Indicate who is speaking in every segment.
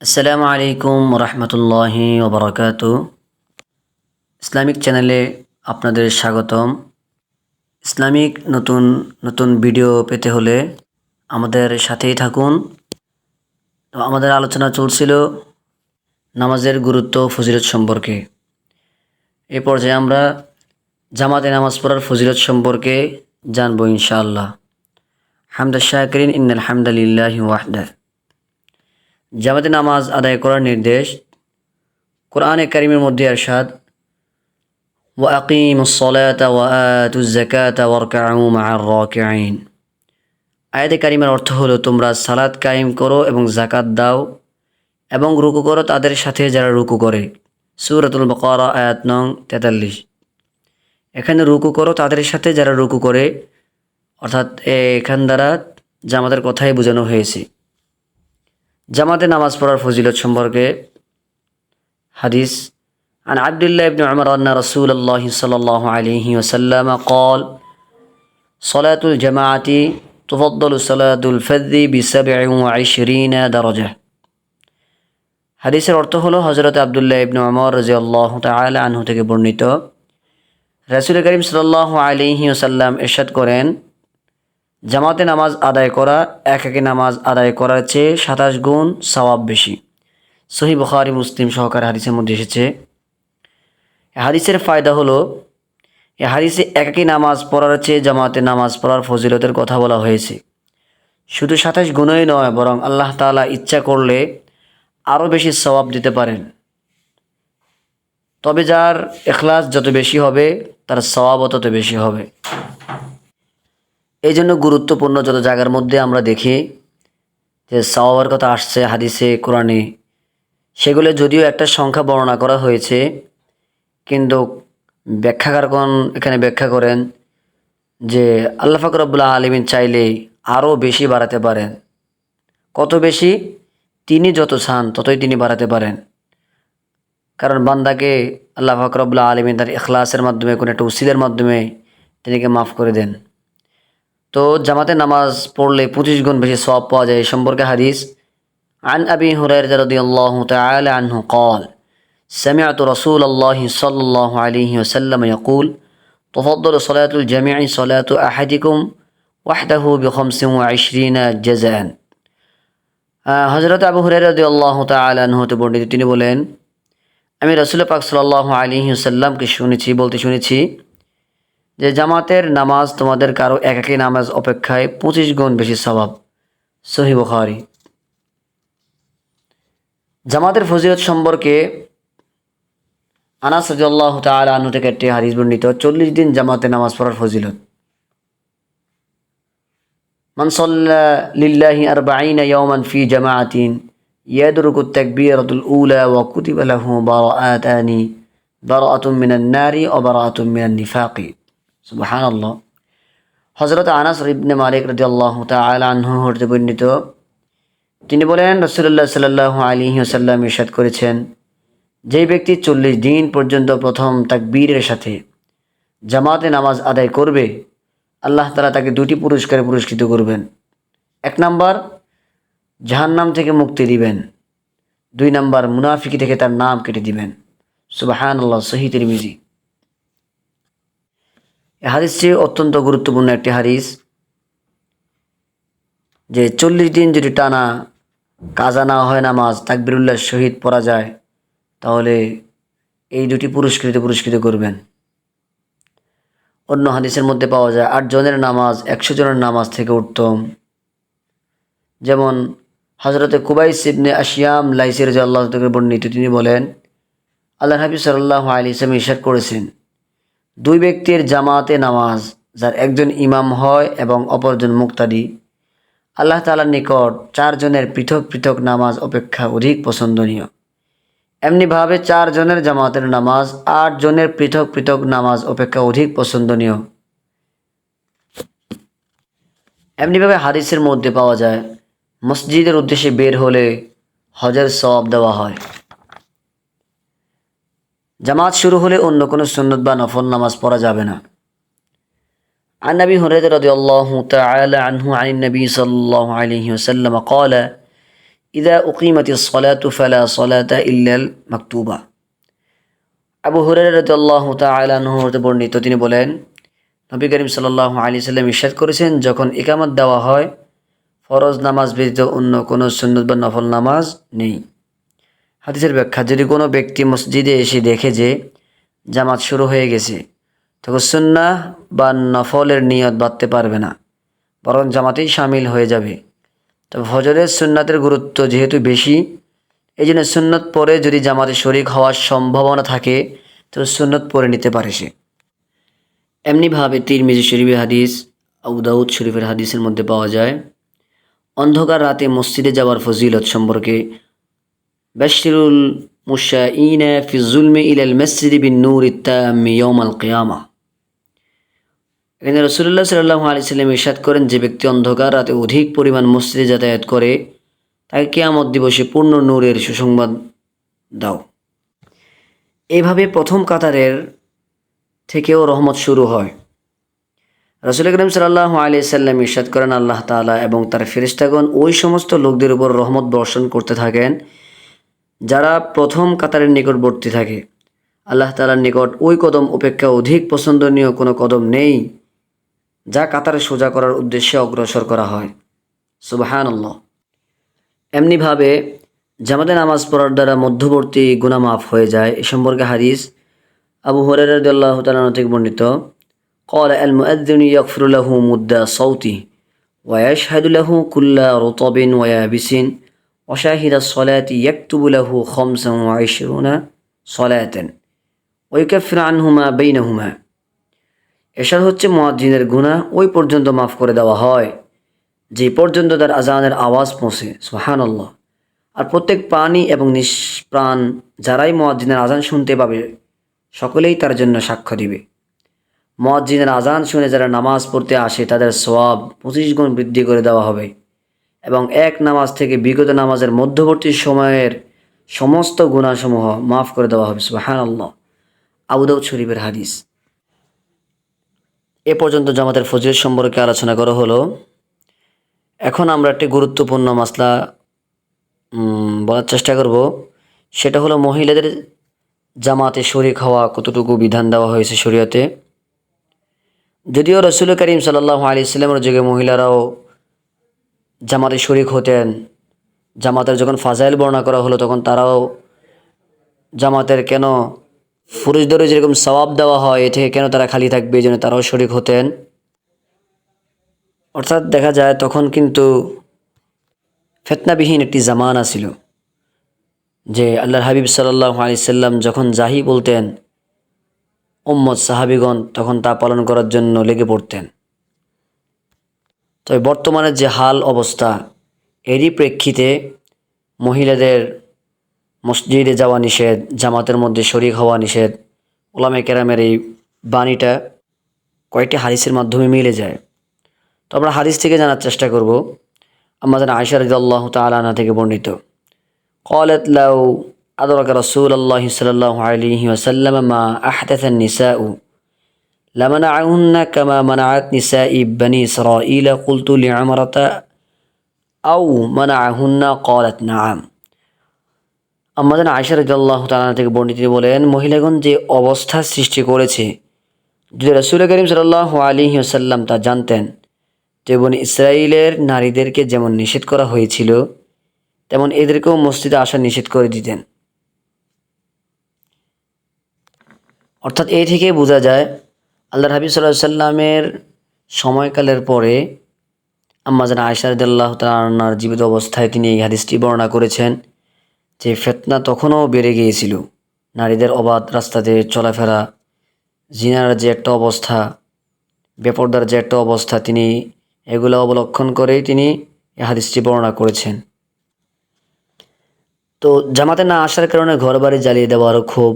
Speaker 1: আসসালামু আলাইকুম রহমতুল্লাহি ওবরাকাতু। ইসলামিক চ্যানেলে আপনাদের স্বাগতম। ইসলামিক নতুন নতুন ভিডিও পেতে হলে আমাদের সাথেই থাকুন। তো আমাদের আলোচনা চলছিল নামাজের গুরুত্ব ফজিলত সম্পর্কে। এই পর্যায়ে আমরা জামাতে নামাজ পড়ার ফজিলত সম্পর্কে জানব ইনশাআল্লাহ। হামদা শাকিরিন ইন্নাল হামদালিল্লাহি ওয়াহদা। জামাতে নামাজ আদায় করার নির্দেশ কোরআনে কারিমের মধ্যে ইরশাদ وأقيموا الصلاة وآتوا الزكاة واركعوا مع الراكعين। আয়াতে কারিমের অর্থ হলো তোমরা সালাত কায়েম করো এবং যাকাত দাও এবং রুকু করো তাদের সাথে যারা রুকু করে। সূরাতুল বাকারা আয়াত নং 43। এখানে রুকু করো তাদের সাথে যারা রুকু করে, অর্থাৎ এখান দ্বারা জামাতের কথাই বোঝানো হয়েছে। জামাতে নামাজ পড়ার ফজিলত সম্পর্কে হাদিস عن عبد الله بن عمر أن رسول الله صلى الله عليه وسلم قال صلاة الجماعة تفضل صلاة الفذ ب27 درجة। হাদিসের অর্থ হলো হযরত আব্দুল্লাহ ইবনে উমর রাদিয়াল্লাহু তাআলা আনহু থেকে বর্ণিত, রাসূল করিম সাল্লাল্লাহু আলাইহি ওয়াসাল্লাম ইরশাদ করেন, জামাতে নামাজ আদায় করা একাকী নামাজ আদায় করার চেয়ে 27 গুণ সওয়াব বেশি। সহিহ বুখারী মুসলিম সহকারে হাদিসের মধ্যে এসেছে। হাদিসের ফায়দা হলো, এই হাদিসে একাকী নামাজ পড়ার চেয়ে জামাতে নামাজ পড়ার ফজিলতের কথা বলা হয়েছে। শুধু 27 গুণই নয়, বরং আল্লাহ তাআলা ইচ্ছা করলে আরও বেশি সওয়াব দিতে পারেন। তবে যার ইখলাস যত বেশি হবে তার সওয়াবও তত বেশি হবে। এই জন্য গুরুত্বপূর্ণ যত জায়গার মধ্যে আমরা দেখি যে সওয়াবের কথা আসছে হাদিসে কোরআনে, সেগুলো যদিও একটা সংখ্যা বর্ণনা করা হয়েছে, কিন্তু ব্যাখ্যাকারগণ এখানে ব্যাখ্যা করেন যে আল্লাহ পাক রব্বুল আলামিন চাইলে আরও বেশি বাড়াতে পারেন। কত বেশি? তিনি যত চান ততই তিনি বাড়াতে পারেন। কারণ বান্দাকে আল্লাহ পাক রব্বুল আলামিন তার ইখলাসের মাধ্যমে, কোনো একটা উসিলার মাধ্যমে তিনিকে মাফ করে দেন। তো জামাতে নামাজ পড়লে 25 গুণ বেশি সওয়াব পাওয়া যায়। এই সম্পর্কে হাদিস عن أبي هريرة رضي الله تعالى عنه قال سمعت رسول الله صلى الله عليه وسلم يقول تفضل صلاة الجميع صلاة أحدكم وحده ب25 جزاء। হযরত আবু হুরায়রা রাদিয়াল্লাহু তাআলা আনহু হতে বর্ণিত, তিনি বলেন, আমি রাসূল পাক সাল্লাল্লাহু আলাইহি ওয়াসাল্লামকে বলতে শুনেছি যে জামাতের নামাজ তোমাদের কারো একাকী নামাজ অপেক্ষায় 25 গুণ বেশি সওয়াব। সহিহ বুখারী। জামাতের ফজিলত সম্পর্কে আনাস রাদিয়াল্লাহু তাআলা আনহু থেকে একটি হাদিস বর্ণিত, 40 দিন জামাতে নামাজ পড়ার ফজিলত। মান সাল্লা লিল্লাহি 40 ইয়াওমান ফি জামাআতিন ইয়াদরুকু তাকবীরাতুল উলা ওয়া কুতিবা লাহু বারাআতানি বারাআতুম মিনান নারি ওয়া বারাআতুম মিনান নিফাকি। সুবহানাল্লাহ। হযরত আনাস ইবনে মালিক রাদিয়াল্লাহু তাআলা আনহু হতে বর্ণিত, তিনি বলেন, রাসূলুল্লাহ সাল্লাল্লাহু আলাইহি ওয়াসাল্লাম ইরশাদ করেছেন, যেই ব্যক্তি 40 দিন পর্যন্ত প্রথম তাকবীরের সাথে জামাতে নামাজ আদায় করবে, আল্লাহ তাআলা তাকে দুটি পুরস্কারে পুরস্কৃত করবেন। 1 নাম্বার, জাহান্নাম থেকে মুক্তি দিবেন। 2 নাম্বার, মুনাফিকি থেকে তার নাম কেটে দিবেন। সুবহানাল্লাহ। সহিহ তিরমিজি। এই হাদিসটি অত্যন্ত গুরুত্বপূর্ণ একটি হাদিস, যে 40 দিন যদি টানা কাজা না হয় নামাজ তাকবীরুল্লাহ শহীদ পড়া যায়, তাহলে এই দুটি পুরস্কৃত করবেন। অন্য হাদিসের মধ্যে পাওয়া যায় 8 জনের নামাজ 100 জনের নামাজ থেকে উত্তম। যেমন হযরতে কুবাইস ইবনে আশিয়াম লাইসি রাদিয়াল্লাহু তাআলা বর্ণিত, তিনি বলেন, আল্লাহর হাবিব সাল্লাল্লাহু আলাইহি ওয়াসাল্লাম ইরশাদ করেছেন, 2 ব্যক্তির জামাতে নামাজ, যার একজন ইমাম হয় এবং অপরজন মুক্তাদি, আল্লাহ তাআলার নিকট 4 জনের পৃথক পৃথক নামাজ অপেক্ষা অধিক পছন্দনীয়। এমনিভাবে 4 জনের জামাতের নামাজ 8 জনের পৃথক পৃথক নামাজ অপেক্ষা অধিক পছন্দনীয়। এমনিভাবে হাদিসের মধ্যে পাওয়া যায়, মসজিদের উদ্দেশ্যে বের হলে হজের সওয়াব দেওয়া হয়। জামাত শুরু হলে অন্য কোনো সুন্নত বা নফল নামাজ পড়া যাবে না। عن أبي هريرة رضي الله تعالى عنه عن النبي صلى الله عليه وسلم قال ইদা উকিমাতিস সালাতু ফালা সালাতা ইল্লাল মাকতুবা। আবু হুরায়রা রাদিয়াল্লাহু তাআলা আনহু হতে বর্ণিত, তিনি বলেন, নবী করিম সাল্লাল্লাহু আলাইহি সাল্লাম ইরশাদ করেছেন, যখন ইকামত দেওয়া হয় ফরজ নামাজ ব্যতীত অন্য কোনো সুন্নত বা নফল নামাজ নেই। হাদিসের ব্যাখ্যা, যদি কোনো ব্যক্তি মসজিদে এসে দেখে যে জামাত শুরু হয়ে গেছে, তখন সুন্নাহ বা নফলের নিয়ত বাঁধতে পারবে না, বরং জামাতেই শামিল হয়ে যাবে। তবে ফজরের সুন্নাতের গুরুত্ব যেহেতু বেশি, এই জন্য সুন্নত পরে যদি জামাতে শরিক হওয়ার সম্ভাবনা থাকে তো সুন্নত পরে নিতে পারে সে। এমনিভাবে তিরমিজি শরীফের হাদিস, আবু দাউদ শরীফের হাদিসের মধ্যে পাওয়া যায়, অন্ধকার রাতে মসজিদে যাওয়ার ফজিলত সম্পর্কে, বাশিরুল মুশাইনা ফি যুলমি ইলাল মসজিদি বিন নূর আত-তাম্মি ইয়াউমাল কিয়ামা। এখানে রাসূলুল্লাহ সাল্লাল্লাহু আলাইহি সাল্লাম ইরশাদ করেন, যে ব্যক্তি অন্ধকার রাতে অধিক পরিমাণ মসজিদে যাতায়াত করে তাকে কিয়ামত দিবসে পূর্ণ নূরের সুসংবাদ দাও। এইভাবে প্রথম কাতারের থেকেও রহমত শুরু হয়। রাসূল করিম সাল্লাল্লাহু আলাইহি সাল্লাম ইরশাদ করেন, আল্লাহ তাআলা এবং তার ফেরেশতাগণ ওই সমস্ত লোকদের উপর রহমত বর্ষণ করতে থাকেন যারা প্রথম কাতারের নিকটবর্তী থাকে। আল্লাহ তাআলার নিকট ওই কদম অপেক্ষা অধিক পছন্দনীয় কোনো কদম নেই যা কাতারে সোজা করার উদ্দেশ্যে অগ্রসর করা হয়। সুবহানাল্লাহ। এমনিভাবে জামাতে নামাজ পড়ার দ্বারা মধ্যবর্তী গুনাহ মাফ হয়ে যায়। এ সম্পর্কে হাদিস, আবু হুরায়রা রাদিয়াল্লাহু তাআলা থেকে বর্ণিত, قال المؤذن يغفر له مد صوته ويشهد له كل رطب ويابس وشاهد الصلاة يكتب له 25 صلاة ويكفر عنه ما بينهما। এরশাদ হচ্ছে, মুয়াজ্জিনের গুনাহ ওই পর্যন্ত মাফ করে দেওয়া হয় যে পর্যন্ত তার আজানের আওয়াজ পৌঁছে। সুবহানাল্লাহ। আর প্রত্যেক প্রাণী এবং নিষ্প্রাণ যারাই মুয়াজ্জিনের আজান শুনতে পাবে সকলেই তার জন্য সাক্ষ্য দিবে। মুয়াজ্জিনের আজান শুনে যারা নামাজ পড়তে আসে তাদের সওয়াব 25 গুণ বৃদ্ধি করে দেওয়া হবে এবং এক নামাজ থেকে বিগত নামাজের মধ্যবর্তী সময়ের সমস্ত গুনাহসমূহ মাফ করে দেওয়া হবে। সুবহানাল্লাহ। আবু দাউদ শরীফের হাদিস। এ পর্যন্ত জামাতের ফজিলত সম্পর্কে আলোচনা করা হলো। এখন আমরা একটি গুরুত্বপূর্ণ মাসলা বলার চেষ্টা করব। সেটা হলো মহিলাদের জামাতে শরীক হওয়া কতটুকু বিধান দেওয়া হয়েছে শরীয়তে। যদিও রাসূল করিম সাল্লাল্লাহু আলাইহি সাল্লামের যুগে মহিলারাও জামাতে শরীক হতেন, জামাতের যখন ফাজাইল বর্ণনা করা হলো তখন তারাও জামাতের কেন পুরুষদেরও যেরকম সওয়াব দেওয়া হয় এ থেকে কেন তারা খালি থাকবে, এই জন্য তারাও শরীক হতেন। অর্থাৎ দেখা যায় তখন কিন্তু ফিতনাবিহীন একটি জামানা ছিল, যে আল্লাহর হাবিব সাল্লাল্লাহু আলাইহি সাল্লাম যখন যাহি বলতেন উম্মত সাহাবিগণ তখন তা পালন করার জন্য লেগে পড়তেন। তবে বর্তমানে যে হাল অবস্থা, এরই প্রেক্ষিতে মহিলাদের মসজিদে যাওয়া নিষেধ, জামাতের মধ্যে শরীক হওয়া নিষেধ। উলামায়ে কেরামের এই বাণীটা কয়েকটি হাদিসের মাধ্যমে মিলে যায়। তো আমরা হাদিস থেকে জানার চেষ্টা করব। আমাদের আয়েশা রাদিয়াল্লাহু তাআলা আনহা থেকে বর্ণিত, قالت لو أدرك رسول الله صلى الله عليه وسلم ما أحدث النساء لمنعهن كما منعت نساء بني إسرائيل قلت لعمرة أو منعهن قالت نعم। আমাদের আয়েশা রাদিয়াল্লাহু তাআলা থেকে বর্ণিত, তিনি বলেন, মহিলাগণ যে অবস্থা সৃষ্টি করেছে যদি রাসূল করিম সাল্লাল্লাহু আলাইহি ওয়াসাল্লাম তা জানতেন, যে বনি ইসরাইলের নারীদেরকে যেমন নিষেধ করা হয়েছিল তেমন এদেরকেও মসজিদে আসা নিষেধ করে দিতেন। অর্থাৎ এই থেকে বোঝা যায় আল্লাহর হাবিব সাল্লাল্লাহু আলাইহি সাল্লামের সময়কালের পরে আম্মাজান আয়েশা রাদিয়াল্লাহু তাআলা আনহার জীবিত অবস্থায় তিনি এই হাদিসটি বর্ণনা করেছেন যে ফিতনা তখনও বেড়ে গিয়েছিল। নারীদের অবাধ রাস্তাতে চলাফেরা, জিনার যে একটা অবস্থা, বেপরদার যে একটা অবস্থা, তিনি এগুলো অবলক্ষণ করেই তিনি এই হাদিসটি বর্ণনা করেছেন। তো জামাতে না আসার কারণে ঘর বাড়ি জ্বালিয়ে দেওয়ারও খুব।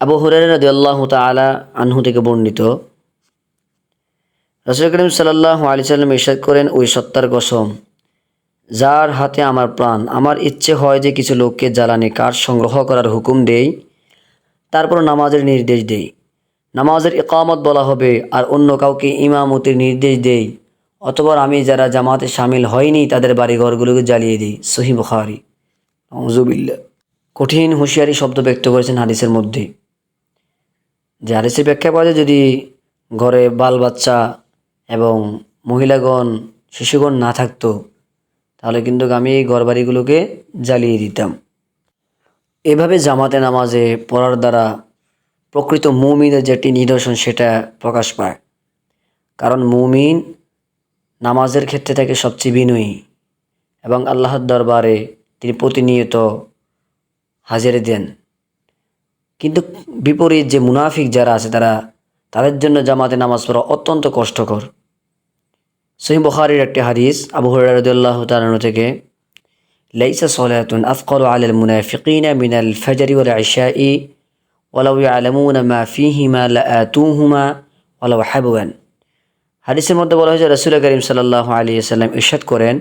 Speaker 1: আবু হুরায়রা রাদিয়াল্লাহু তাআলা আনহু থেকে বর্ণিত, রাসূল করিম সাল্লাল্লাহু আলাইহি সাল্লাম ইরশাদ করেন, ওই সত্তার কসম যার হাতে আমার প্রাণ, আমার ইচ্ছে হয় যে কিছু লোককে জ্বালানি কাঠ সংগ্রহ করার হুকুম দেই, তারপর নামাজের নির্দেশ দেই, নামাজের ইকামত বলা হবে আর অন্য কাউকে ইমামতির নির্দেশ দেই, অতঃপর আমি যারা জামাতে শামিল হয়নি তাদের বাড়িঘরগুলোকে জ্বালিয়ে দিই। সহিহ বুখারী। আউযুবিল্লাহ। কঠিন হুঁশিয়ারি শব্দ ব্যক্ত করেছেন হাদিসের মধ্যে, যে হাদিসের ব্যাখ্যা পাওয়া যায় যদি ঘরে বাল বাচ্চা এবং মহিলাগণ শিশুগণ না থাকতো তাহলে কিন্তু আমি এই ঘরবাড়িগুলোকে জ্বালিয়ে দিতাম। এভাবে জামাতে নামাজে পড়ার দ্বারা প্রকৃত মুমিনের যেটি নিদর্শন সেটা প্রকাশ পায়। কারণ মুমিন নামাজের ক্ষেত্রে থাকে সবচেয়ে বিনয়ী এবং আল্লাহর দরবারে তিনি প্রতিনিয়ত হাজিরা দেন। কিন্তু বিপরীত যে মুনাফিক যারা আছে তাদের জন্য জামাতে নামাজ পড়া অত্যন্ত কষ্টকর। সহিহ বুখারীর একটি হাদিস আবু হুরায়রা রাদিয়াল্লাহু তাআলা আনহু থেকে, লাইসা সালাতুন আফকালু আলাল মুনাফিকিনা মিনাল ফাজরি ওয়াল ইশাই ওয়ালাউ ইয়ালামুনা মা ফীহিমা লাআতুহুমা ওয়ালাউ হাবওয়ান। হাদিসের মধ্যে বলা হয়েছে রাসূল করিম সাল্লাল্লাহু আলাইহি ওয়াসাল্লাম ইরশাদ করেন,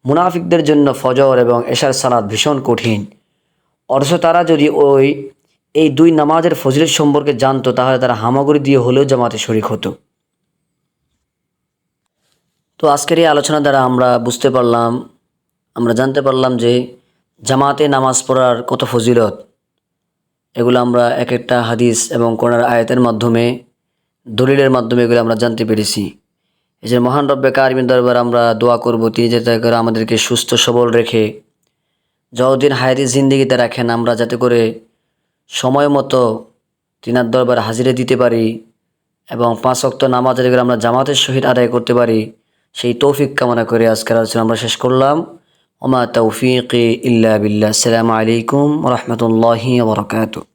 Speaker 1: মুনাফিকদের জন্য ফজর এবং এশার সালাত ভীষণ কঠিন, অথচ তারা যদি এই দুই নামাজের ফজিলত সম্পর্কে জানতো তাহলে তারা হামাগুড়ি দিয়ে হলেও জামাতে শরীক হতো। তো আজকের এই আলোচনা দ্বারা আমরা জানতে পারলাম যে জামাতে নামাজ পড়ার কত ফজিলত। এগুলো আমরা এক একটা হাদিস এবং কোরআনের আয়াতের মাধ্যমে, দলিলের মাধ্যমে এগুলো আমরা জানতে পেরেছি। এই যে মহান রব্বে কারিমের দরবারে আমরা দোয়া করব, তিনি যাতে করে আমাদেরকে সুস্থ সবল রেখে যতদিন হায়াতি জিন্দেগিতে রাখেন আমরা যাতে করে সময় মতো তিনার দরবারে হাজিরা দিতে পারি এবং 5 ওয়াক্ত নামাজ যেগুলো আমরা জামাতের সহিত আদায় করতে পারি, সেই তৌফিক কামনা করে আজকের আলোচনা আমরা শেষ করলাম। ওমা তৌফিকি ইল্লা বিল্লাহ। আসসালামু আলাইকুম ওয়া রাহমাতুল্লাহি ওয়া বারাকাতুহু।